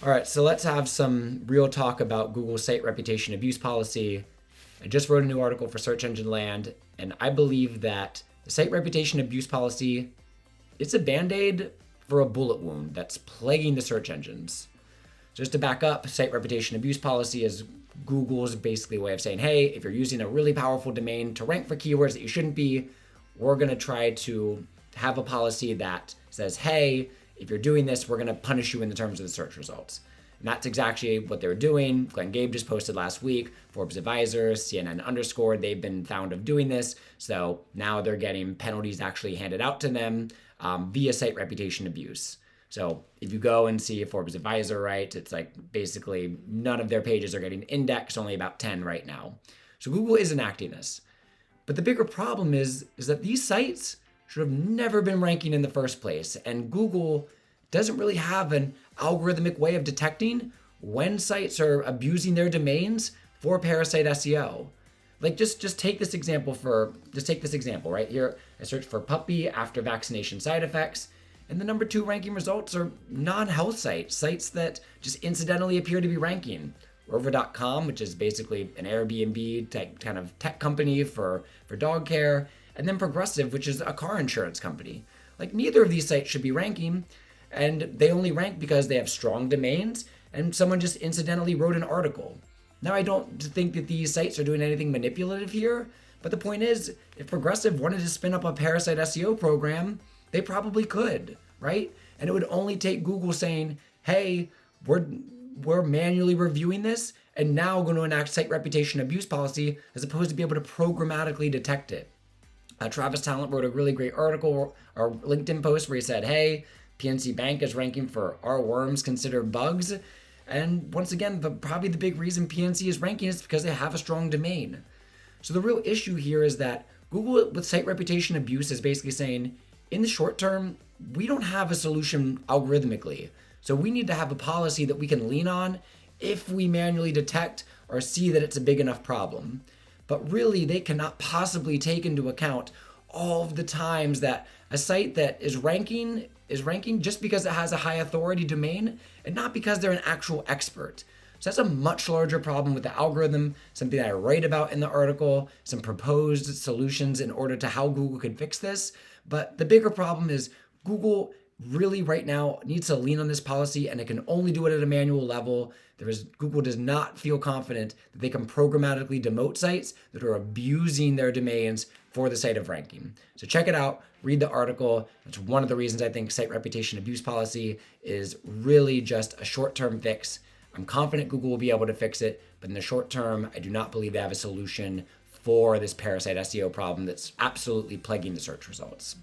All right, so let's have some real talk about Google's site reputation abuse policy. I just wrote a new article for Search Engine Land, and I believe that the site reputation abuse policy, it's a band-aid for a bullet wound that's plaguing the search engines. Just to back up, site reputation abuse policy is Google's basically way of saying, hey, if you're using a really powerful domain to rank for keywords that you shouldn't be, we're going to try to have a policy that says, hey, if you're doing this, we're going to punish you in the terms of the search results. And that's exactly what they're doing. Glenn Gabe just posted last week, Forbes Advisor, CNN underscore, they've been found of doing this. So now they're getting penalties actually handed out to them via site reputation abuse. So if you go and see a Forbes Advisor, right, it's like basically none of their pages are getting indexed, only about 10 right now. So Google is enacting this. But the bigger problem is that these sites should have never been ranking in the first place. And Google doesn't really have an algorithmic way of detecting when sites are abusing their domains for parasite SEO. Like just take this example right here. I searched for puppy after vaccination side effects, and the number 2 ranking results are non-health sites that just incidentally appear to be ranking. Rover.com, which is basically an Airbnb type kind of tech company for dog care, and then Progressive, which is a car insurance company. Like neither of these sites should be ranking, and they only rank because they have strong domains and someone just incidentally wrote an article. Now, I don't think that these sites are doing anything manipulative here, but the point is, if Progressive wanted to spin up a parasite SEO program, they probably could, right? And it would only take Google saying, hey, we're manually reviewing this and now going to enact site reputation abuse policy as opposed to be able to programmatically detect it. Travis Talent wrote a really great article or LinkedIn post where he said, hey, PNC Bank is ranking for Are Worms Considered Bugs? And once again, probably the big reason PNC is ranking is because they have a strong domain. So the real issue here is that Google with site reputation abuse is basically saying, in the short term, we don't have a solution algorithmically. So we need to have a policy that we can lean on if we manually detect or see that it's a big enough problem. But really, they cannot possibly take into account all of the times that a site that is ranking just because it has a high authority domain and not because they're an actual expert. So that's a much larger problem with the algorithm, something I write about in the article, some proposed solutions in order to how Google could fix this. But the bigger problem is Google really right now needs to lean on this policy, and it can only do it at a manual level. Google does not feel confident that they can programmatically demote sites that are abusing their domains for the site of ranking. So check it out, read the article. It's one of the reasons I think site reputation abuse policy is really just a short-term fix. I'm confident Google will be able to fix it, but in the short term, I do not believe they have a solution for this parasite SEO problem that's absolutely plaguing the search results.